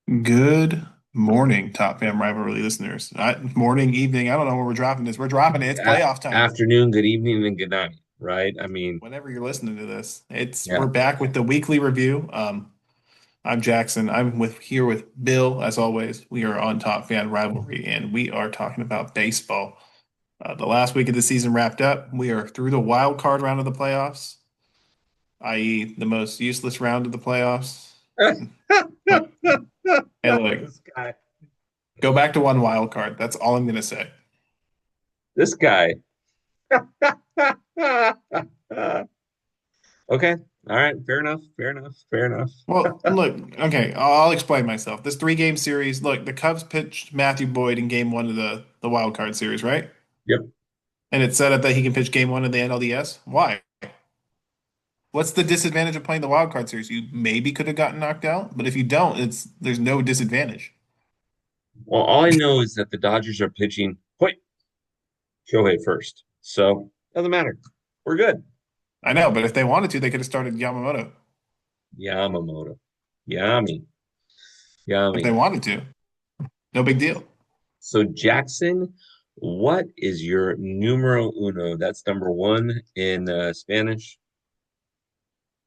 Good morning, Top Fam Rivalry listeners. Morning, evening. I don't know where we're dropping this. We're dropping it. It's playoff time. Afternoon, good evening, and good night, right? I mean, Whenever you're listening to this, we're yeah. back with the weekly review. I'm Jackson. I'm with here with Bill, as always. We are on Top Fan Rivalry, and we are talking about baseball. The last week of the season wrapped up. We are through the wild card round of the playoffs, i.e., the most useless round of the playoffs. But hey, look, This guy. go back to one wild card. That's all I'm gonna say. This guy. Okay. All right. Fair enough. Fair enough. Fair enough. Well, look, okay, I'll explain myself. This three-game series, look, the Cubs pitched Matthew Boyd in game one of the wild card series, right? Yep. And it set up that he can pitch game one of the NLDS. Why? What's the disadvantage of playing the wild card series? You maybe could have gotten knocked out, but if you don't, there's no disadvantage. Well, all I know is that the Dodgers are pitching Hoyt Shohei first. So doesn't matter. We're good. I know, but if they wanted to, they could have started Yamamoto Yamamoto. Yummy. if they Yummy. wanted to. No big deal. So Jackson, what is your numero uno? That's number one in Spanish.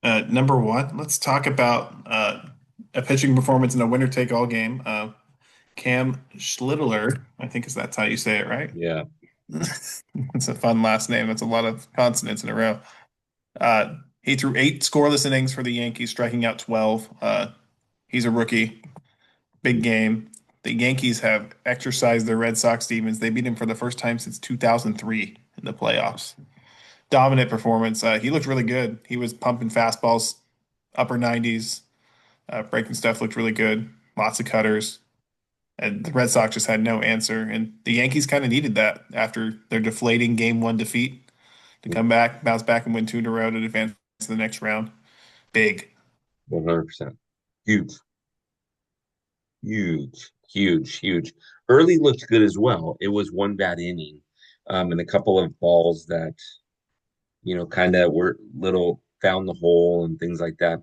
Number one, let's talk about a pitching performance in a winner-take-all game. Cam Schlittler, I think is that's how you say it, right? Yeah. It's a fun last name. That's a lot of consonants in a row. He threw eight scoreless innings for the Yankees, striking out 12. He's a rookie. Big game. The Yankees have exercised their Red Sox demons. They beat him for the first time since 2003 in the playoffs. Dominant performance. He looked really good. He was pumping fastballs, upper 90s. Breaking stuff looked really good. Lots of cutters. And the Red Sox just had no answer. And the Yankees kind of needed that after their deflating game one defeat to come back, bounce back, and win two in a row to advance to the next round. Big. 100%. Huge, huge, huge, huge. Early looked good as well. It was one bad inning, and a couple of balls that, kind of were little found the hole and things like that.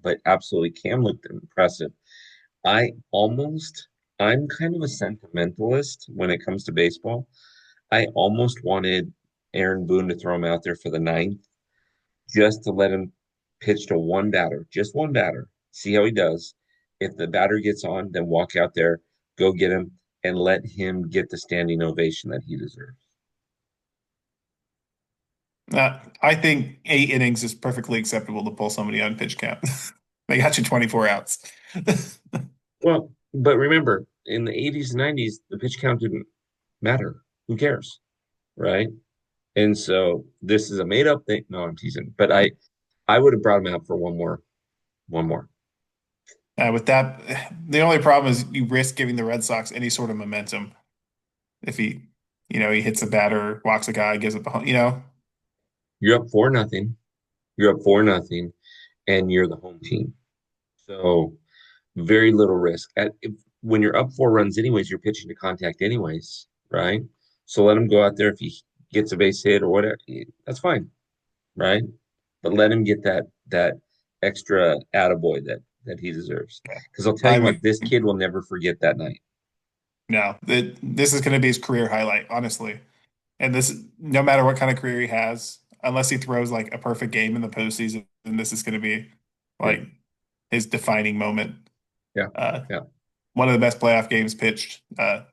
But absolutely, Cam looked impressive. I almost, I'm kind of a sentimentalist when it comes to baseball. I almost wanted Aaron Boone to throw him out there for the ninth just to let him pitch to one batter, just one batter, see how he does. If the batter gets on, then walk out there, go get him, and let him get the standing ovation that he deserves. I think 8 innings is perfectly acceptable to pull somebody on pitch count. They got you 24 outs. Well, but remember, in the 80s and 90s, the pitch count didn't matter. Who cares? Right? And so this is a made up thing. No, I'm teasing. But I would have brought him out for one more. With that, the only problem is you risk giving the Red Sox any sort of momentum if he hits a batter, walks a guy, gives up a. You're up 4-0. You're up 4-0, and you're the home team. So very little risk. When you're up 4 runs, anyways, you're pitching to contact, anyways, right? So let him go out there if he gets a base hit or whatever. That's fine, right? But let him get that extra attaboy that he deserves. Because I'll tell you I what, this kid will never forget that night. No, this is going to be his career highlight, honestly. And this, no matter what kind of career he has, unless he throws like a perfect game in the postseason, then this is going to be Yeah, like his defining moment. yeah, Uh, yeah. One of the best playoff games pitched. I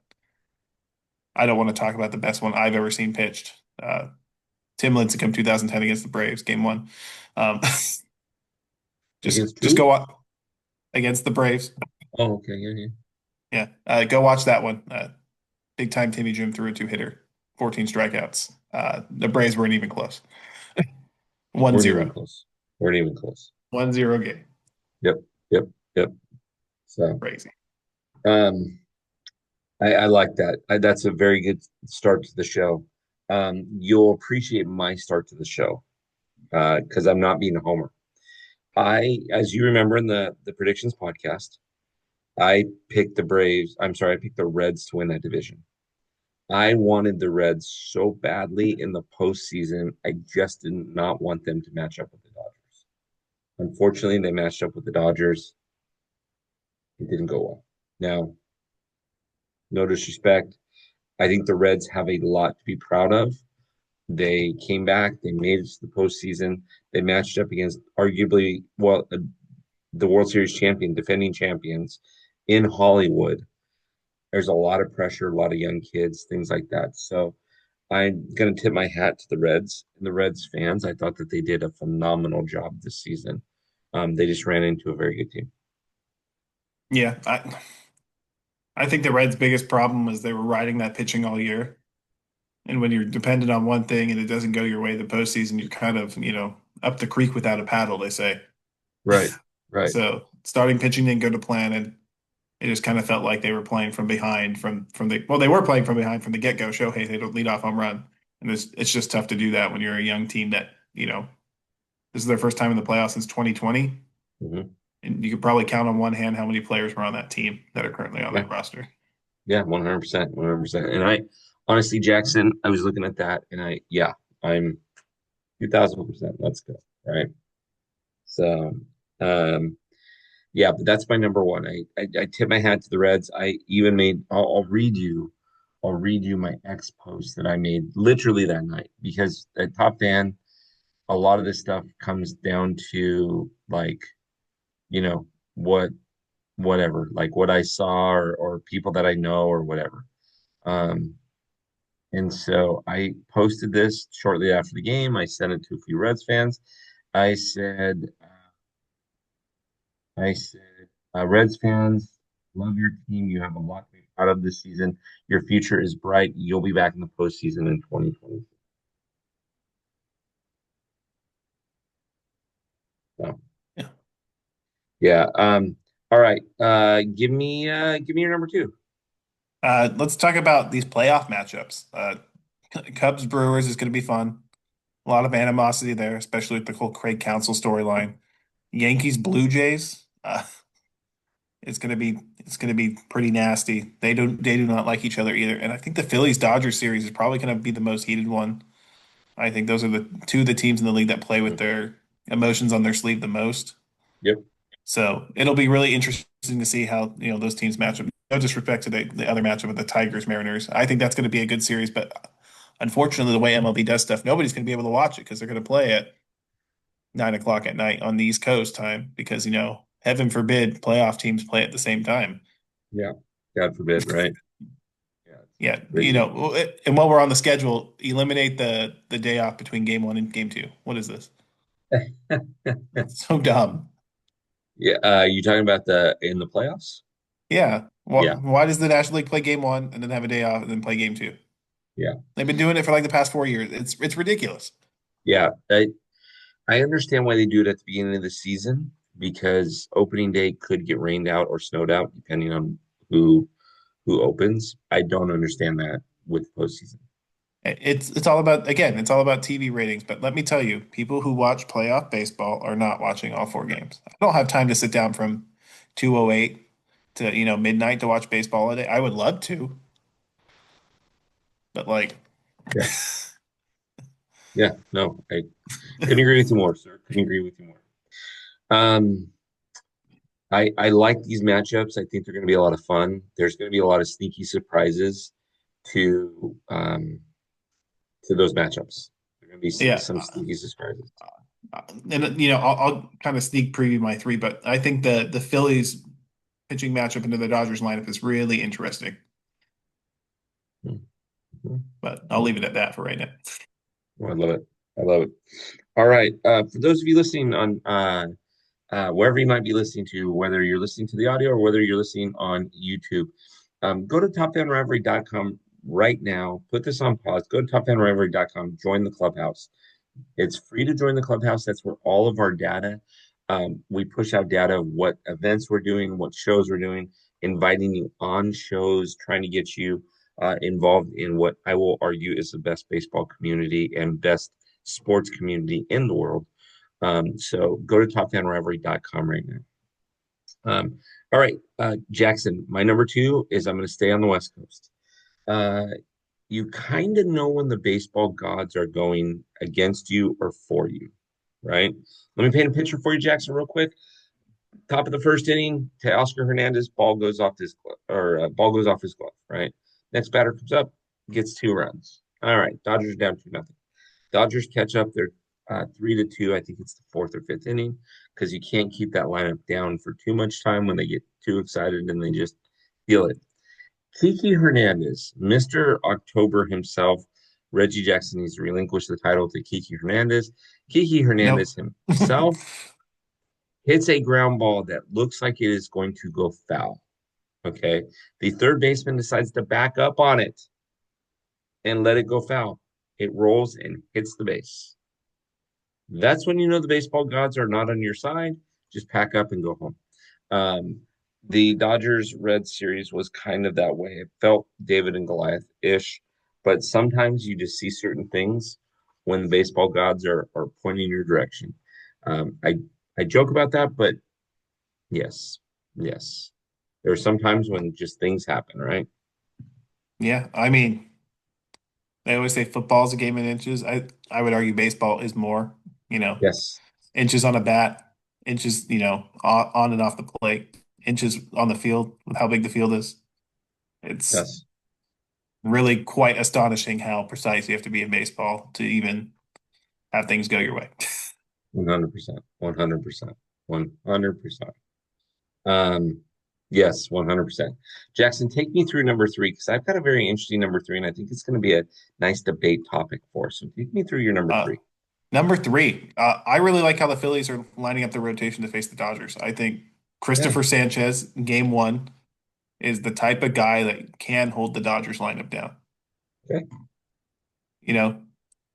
don't want to talk about the best one I've ever seen pitched. Tim Lincecum 2010 against the Braves, game one. Um, just Against just who? go against the Braves. Oh, okay, yeah, yeah. Yeah, go watch that one. Big time Timmy Jim threw a two-hitter, 14 strikeouts. The Braves weren't even close. One Weren't even zero, close. Weren't even close. 1-0 game. Yep, yep, yep. So, Crazy. um, I like that. That's a very good start to the show. You'll appreciate my start to the show because I'm not being a homer. As you remember in the predictions podcast, I picked the Braves. I'm sorry, I picked the Reds to win that division. I wanted the Reds so badly in the postseason. I just did not want them to match up with the Dodgers. Unfortunately, they matched up with the Dodgers, It didn't go well. Now, no disrespect, I think the Reds have a lot to be proud of. They came back, they made it to the postseason. They matched up against arguably, well, the World Series champion, defending champions in Hollywood. There's a lot of pressure, a lot of young kids, things like that. So I'm going to tip my hat to the Reds and the Reds fans. I thought that they did a phenomenal job this season. They just ran into a very good team. Yeah, I think the Reds' biggest problem was they were riding that pitching all year. And when you're dependent on one thing and it doesn't go your way the postseason, you're kind of, up the creek without a paddle, they say. Right, right. So starting pitching didn't go to plan, and it just kind of felt like they were playing from behind from the well, they were playing from behind from the get-go. Shohei, they don't lead off home run, and it's just tough to do that when you're a young team that this is their first time in the playoffs since 2020, Hmm. and you could probably count on one hand how many players were on that team that are currently on Yeah, that roster. yeah, 100%, 100%. And I honestly, Jackson, I was looking at that and yeah, I'm 2000%. Let's go. Right. So, um, yeah, but that's my number one. I tip my hat to the Reds. I even made, I'll read you my ex post that I made literally that night because at Top Fan, a lot of this stuff comes down to like, you know, what, whatever, like what I saw or people that I know or whatever. Um, and so I posted this shortly after the game. I sent it to a few Reds fans. I said, Reds fans, love your team. You have a lot to be proud of this season. Your future is bright. You'll be back in the postseason in 2020. So, Yeah. yeah. All right. Give me your number two. Let's talk about these playoff matchups. Cubs Brewers is going to be fun. A lot of animosity there, especially with the whole Craig Counsell storyline. Yankees Blue Jays. It's gonna be pretty nasty. They do not like each other either. And I think the Phillies Dodgers series is probably gonna be the most heated one. I think those are the two of the teams in the league that play with Mhm. their emotions on their sleeve the most. Yep. So it'll be really interesting to see how those teams match up. No disrespect to the other matchup with the Tigers Mariners. I think that's going to be a good series, but unfortunately, the way MLB does stuff, nobody's going to be able to watch it because they're going to play at 9 o'clock at night on the East Coast time because heaven forbid playoff teams play at the same time. Yeah. God forbid, right? Yeah. Yeah, It's crazy. and while we're on the schedule, eliminate the day off between game one and game two. What is this? It's so dumb. Yeah. You talking about the in the playoffs? Yeah. Yeah. Why does the National League play game one and then have a day off and then play game two? Yeah. They've been doing it for like the past 4 years. It's ridiculous. Yeah. I understand why they do it at the beginning of the season because opening day could get rained out or snowed out depending on who who opens. I don't understand that with postseason. It's all about again, it's all about TV ratings. But let me tell you, people who watch playoff baseball are not watching all four games. I don't have time to sit down from 2:08 to midnight to watch baseball all day. I would love to, but like, Yeah. Yeah. No, I couldn't agree with you more, sir. Couldn't agree with you more. Um, I like these matchups. I think they're going to be a lot of fun. There's going to be a lot of sneaky surprises to um to those matchups. There are going to be yeah. some sneaky surprises. And I'll kind of sneak preview my three, but I think the Phillies pitching matchup into the Dodgers lineup is really interesting. Mhm. But I'll leave it at that for right now. Oh, I love it. I love it. All right. For those of you listening on wherever you might be listening to, whether you're listening to the audio or whether you're listening on YouTube, go to topfanrivalry.com right now. Put this on pause. Go to topfanrivalry.com. Join the clubhouse. It's free to join the clubhouse. That's where all of our data, we push out data of what events we're doing, what shows we're doing, inviting you on shows, trying to get you involved in what I will argue is the best baseball community and best sports community in the world. So go to topfanrivalry.com right now. All right, Jackson, my number two is I'm going to stay on the West Coast. Uh, you kind of know when the baseball gods are going against you or for you, right? Let me paint a picture for you, Jackson, real quick. Top of the first inning, Teoscar Hernandez, ball goes off his glove, or ball goes off his glove, right? Next batter comes up, gets 2 runs. All right, Dodgers are down 2-0. Dodgers catch up. They're 3-2. I think it's the fourth or fifth inning because you can't keep that lineup down for too much time when they get too excited and they just feel it. Kiki Hernandez, Mr. October himself, Reggie Jackson needs to relinquish the title to Kiki Hernandez. Kiki Nope. Hernandez himself hits a ground ball that looks like it is going to go foul. Okay. The third baseman decides to back up on it and let it go foul. It rolls and hits the base. That's when you know the baseball gods are not on your side. Just pack up and go home. Um, the Dodgers Red series was kind of that way. It felt David and Goliath ish, but sometimes you just see certain things when the baseball gods are pointing your direction. I joke about that, but yes, yes. There are some times when just things happen, right? Yeah, I mean, they always say football's a game in inches. I would argue baseball is more, you know, Yes, inches on a bat, inches, on and off the plate, inches on the field with how big the field is. It's yes, really quite astonishing how precise you have to be in baseball to even have things go your way. 100%, 100%, 100%. Um, yes, 100%. Jackson, take me through number three because I've got a very interesting number three, and I think it's going to be a nice debate topic for us. So take me through your number Uh, three. Number three, I really like how the Phillies are lining up the rotation to face the Dodgers. I think Yeah. Christopher Sanchez, game one, is the type of guy that can hold the Dodgers lineup down. Okay. You know,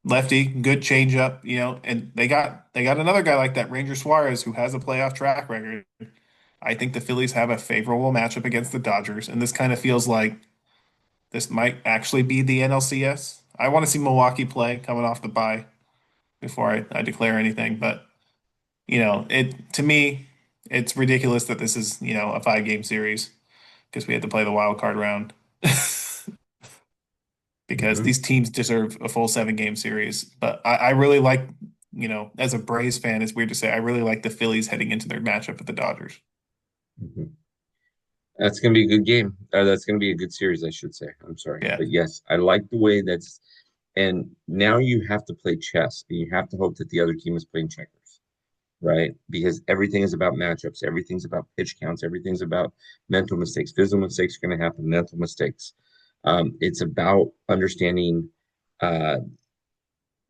lefty, good changeup, and they got another guy like that, Ranger Suarez, who has a playoff track record. I think the Phillies have a favorable matchup against the Dodgers, and this kind of feels like this might actually be the NLCS. I want to see Milwaukee play coming off the bye before I declare anything, but it to me, it's ridiculous that this is, a 5 game series because we had to play the wild card round. Because Hmm. these teams deserve a full 7 game series. But I really like, as a Braves fan, it's weird to say, I really like the Phillies heading into their matchup with the Dodgers. Hmm. That's going to be a good game. That's going to be a good series, I should say. I'm sorry. Yeah. But yes, I like the way that's, and now you have to play chess and you have to hope that the other team is playing checkers, right? Because everything is about matchups, everything's about pitch counts, everything's about mental mistakes. Physical mistakes are going to happen, mental mistakes. It's about understanding, uh,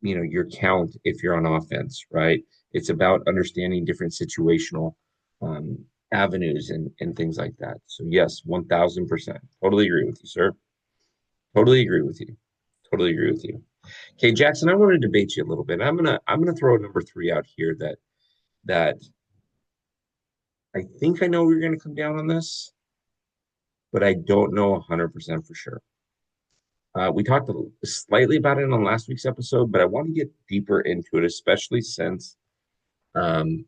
your count if you're on offense, right? It's about understanding different situational um, avenues and things like that. So yes, 1000%. Totally agree with you, sir. Totally agree with you. Totally agree with you. Okay, Jackson, I want to debate you a little bit. I'm gonna throw a number three out here that I think I know we're going to come down on this, but I don't know 100% for sure. We talked slightly about it on last week's episode, but I want to get deeper into it, especially since um,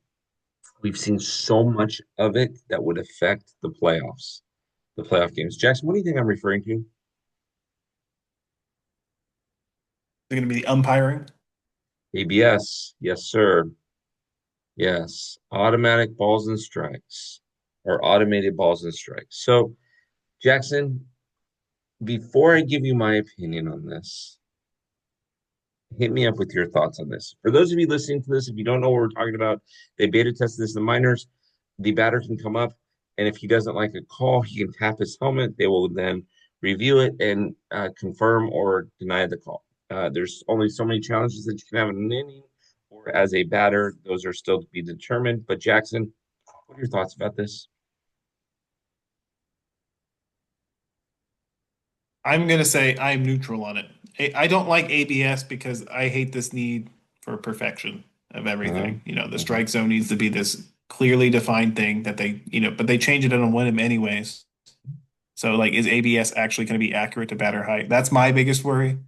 we've seen so much of it that would affect the playoffs, the playoff games. Jackson, what do you think I'm referring to? They're going to be the umpiring. ABS. Yes, sir. Yes. Automatic balls and strikes or automated balls and strikes. So, Jackson, before I give you my opinion on this, hit me up with your thoughts on this. For those of you listening to this, if you don't know what we're talking about, they beta tested this in the minors. The batter can come up, and if he doesn't like a call, he can tap his helmet. They will then review it and confirm or deny the call. There's only so many challenges that you can have in an inning, or as a batter, those are still to be determined. But Jackson, what are your thoughts about this? I'm going to say I'm neutral on it. I don't like ABS because I hate this need for perfection of Uh-huh. everything. The Uh-huh. strike zone needs to be this clearly defined thing that but they change it on a whim anyways. So, like, is ABS actually going to be accurate to batter height? That's my biggest worry.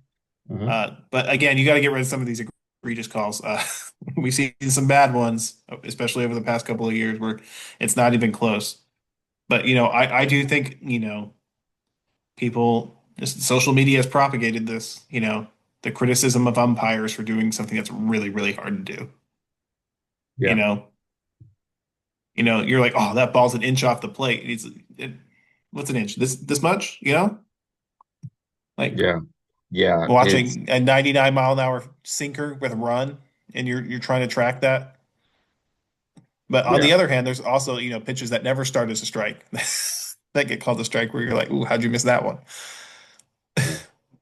Uh-huh. But again, you got to get rid of some of these egregious calls. We've seen some bad ones, especially over the past couple of years, where it's not even close. But I do think people, just social media has propagated this. The criticism of umpires for doing something that's really, really hard to do. You Yeah. know, You're like, oh, that ball's an inch off the plate. It, what's an inch? This much? Like Yeah. Yeah. It's watching a 99 mile an hour sinker with a run, and you're trying to track that. But on yeah. the other hand, there's also, pitches that never start as a strike that get called a strike where you're like, ooh, how'd you miss that one? Yeah.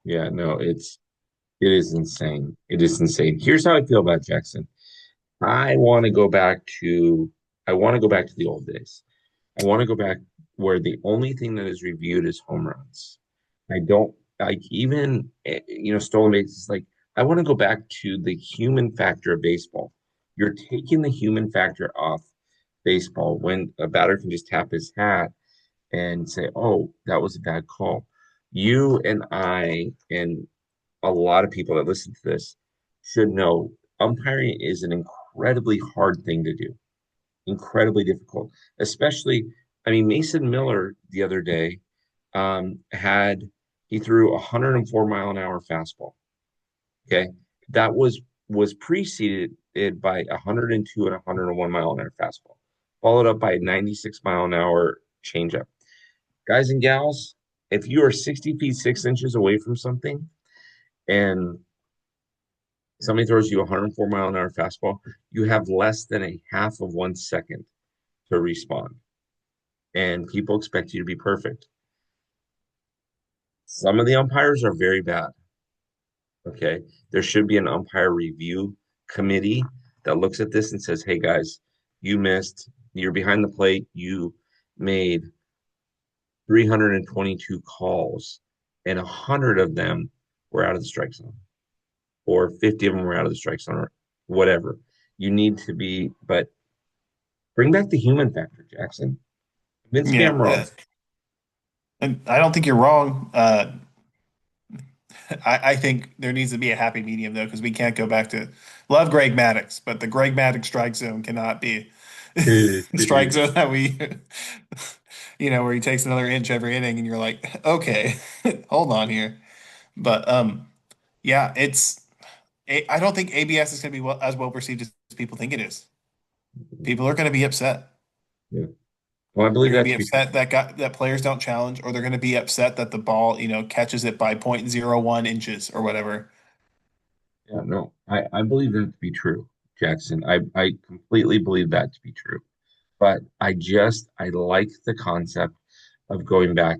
Yeah. No, it is insane. It is insane. Here's how I feel about Jackson. I want to go back to I want to go back to the old days. I want to go back where the only thing that is reviewed is home runs. I don't like even stolen bases. Like I want to go back to the human factor of baseball. You're taking the human factor off baseball when a batter can just tap his hat and say, "Oh, that was a bad call." You and I and a lot of people that listen to this should know umpiring is an incredibly hard thing to do, incredibly difficult, especially, I mean, Mason Miller the other day had he threw a 104 mile an hour fastball. Okay. That was preceded by 102 and 101 mile an hour fastball, followed up by a 96 mile an hour changeup. Guys and gals, if you are 60 feet 6 inches away from something and somebody throws you a 104 mile an hour fastball, you have less than a half of 1 second to respond. And people expect you to be perfect. Some of the umpires are very bad. Okay. There should be an umpire review committee that looks at this and says, hey guys, you missed, you're behind the plate, you made 322 calls, and 100 of them were out of the strike zone, or 50 of them were out of the strike zone, or whatever. You need to be, but bring back the human factor, Jackson. Convince me Yeah, I'm wrong. and I don't think you're wrong. I think there needs to be a happy medium though, because we can't go back to love Greg Maddux, but the Greg Maddux strike zone cannot be the strike zone that we, where he takes another inch every inning, and you're like, okay, hold on here. But yeah, I don't think ABS is going to be as well perceived as people think it is. People are going to be upset. Yeah. Well, I They're believe going to that be to be true. upset that players don't challenge, or they're going to be upset that the ball, catches it by 0.01 inches or whatever. Yeah, no, I believe that to be true, Jackson. I completely believe that to be true. But I like the concept of going back.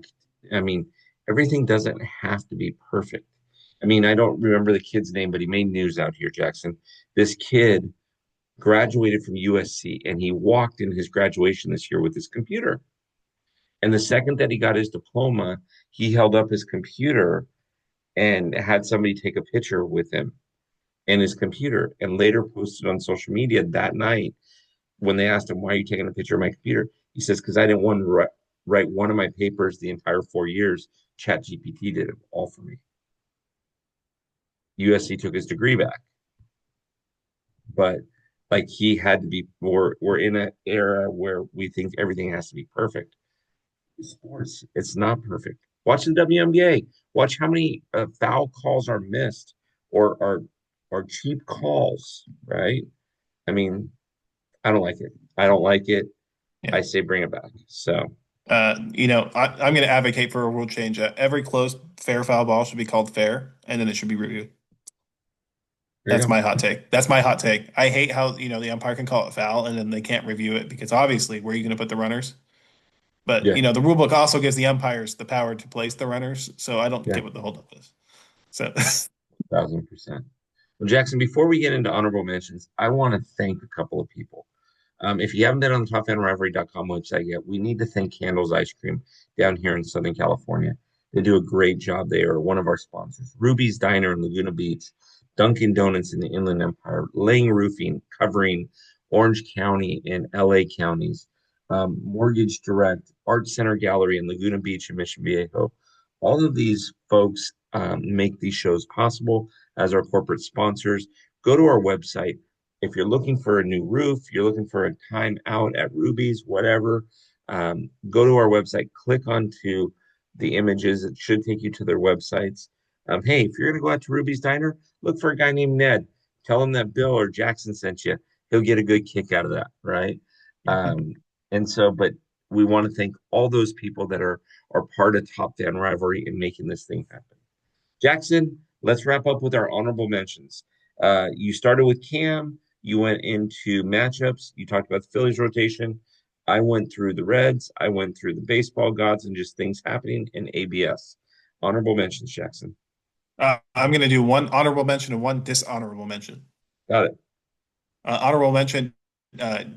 I mean, everything doesn't have to be perfect. I mean, I don't remember the kid's name, but he made news out here, Jackson. This kid graduated from USC and he walked in his graduation this year with his computer. And the second that he got his diploma, he held up his computer and had somebody take a picture with him and his computer and later posted on social media that night when they asked him, why are you taking a picture of my computer? He says, because I didn't want to write one of my papers the entire 4 years. Chat GPT did it all for me. USC took his degree back, but like he had to be more, we're in an era where we think everything has to be perfect. Sports, it's not perfect. Watch the WNBA. Watch how many foul calls are missed or cheap calls, right? I mean, I don't like it. I don't like it. Yeah. I say bring it back. So I'm going to advocate for a rule change. Every close, fair foul ball should be called fair, and then it should be reviewed. there you That's go. my hot take. That's my hot take. I hate how, the umpire can call it foul and then they can't review it because obviously, where are you going to put the runners? But, Yeah, the rule book also gives the umpires the power to place the runners. So I don't yeah, get what the holdup is. So, 1000%. Well, Jackson, before we get into honorable mentions, I want to thank a couple of people. If you haven't been on the topfanrivalry.com website yet, we need to thank Candles Ice Cream down here in Southern California. They do a great job. They are one of our sponsors. Ruby's Diner in Laguna Beach, Dunkin' Donuts in the Inland Empire, Laying Roofing covering Orange County and LA counties, Mortgage Direct, Art Center Gallery in Laguna Beach and Mission Viejo. All of these folks make these shows possible as our corporate sponsors. Go to our website if you're looking for a new roof, you're looking for a time out at Ruby's, whatever, go to our website, click onto the images. It should take you to their websites. Hey, if you're going to go out to Ruby's Diner, look for a guy named Ned. Tell him that Bill or Jackson sent you. He'll get a good kick out of that, right? Um, and so, but we want to thank all those people that are part of Top Fan Rivalry and making this thing happen. Jackson, let's wrap up with our honorable mentions. You started with Cam. You went into matchups. You talked about the Phillies rotation. I went through the Reds. I went through the baseball gods and just things happening in ABS. Honorable mentions, Jackson. I'm going to do one honorable mention and one dishonorable mention. Got it. Honorable mention,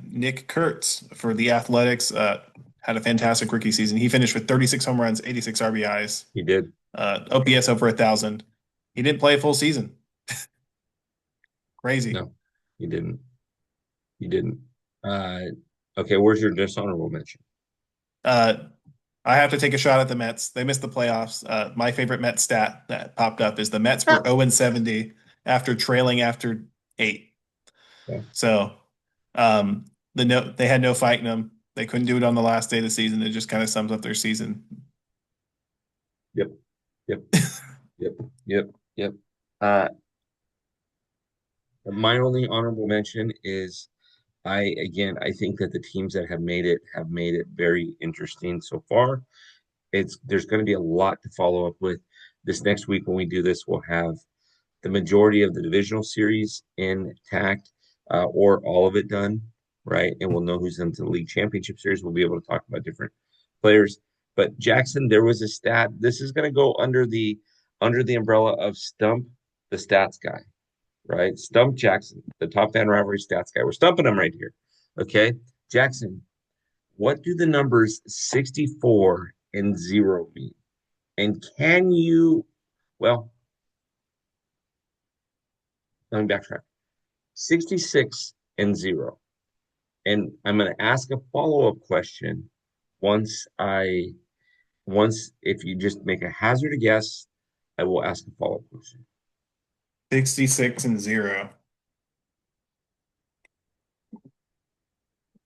Nick Kurtz for the Athletics had a fantastic rookie season. He finished with 36 home runs, 86 RBIs, He did. OPS over 1,000. He didn't play a full season. Crazy. No, he didn't. He didn't. Uh, okay, where's your dishonorable mention? Uh, I have to take a shot at the Mets. They missed the playoffs. My favorite Mets stat that popped up is the Mets were 0 and 70 after trailing after 8. Yeah. So, um, they had no fight in them. They couldn't do it on the last day of the season. It just kind of sums up their season. Yep. Yep. Yep. Yep. Yep. Uh, my only honorable mention is I think that the teams that have made it very interesting so far. It's there's going to be a lot to follow up with. This next week when we do this, we'll have the majority of the divisional series intact, or all of it done, right? And we'll know who's into the league championship series. We'll be able to talk about different players. But Jackson, there was a stat. This is going to go under the umbrella of Stump, the stats guy, right? Stump Jackson, the top fan rivalry stats guy. We're stumping him right here. Okay. Jackson, what do the numbers 64 and 0 mean? And can you, well, let me backtrack. 66 and 0. And I'm going to ask a follow-up question once if you just make a hazard a guess, I will ask a follow-up question. 66 and 0.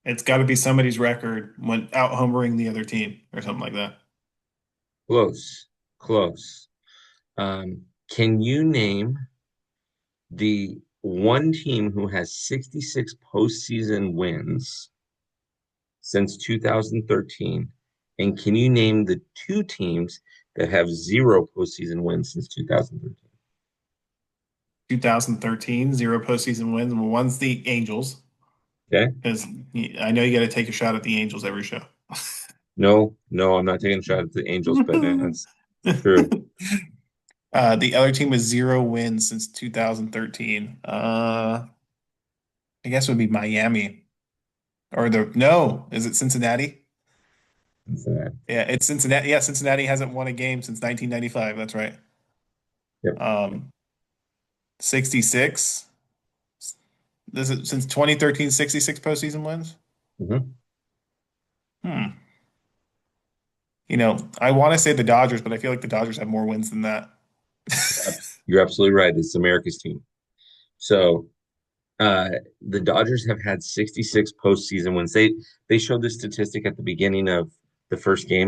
It's got to be somebody's record when out homering the other team or something like that. Close, close. Can you name the one team who has 66 postseason wins since 2013? And can you name the two teams that have zero postseason wins since 2013? 2013, zero postseason wins. Well, one's the Angels, Okay. because I know you got to take a shot at the Angels every show. No, no, I'm not taking a shot at the Angels, but that's true. The other team was zero wins since 2013. I guess it would be Miami. Or the no, is it Cincinnati? Yeah, it's Cincinnati. Yeah, Cincinnati hasn't won a game since 1995. That's right. Yep. Um, 66. This is since 2013, 66 postseason wins. Mhm. Hmm. I want to say the Dodgers, but I feel like the Dodgers have more wins than that. You're absolutely right. It's America's team. So uh, the Dodgers have had 66 postseason wins. They showed this statistic at the beginning of the first game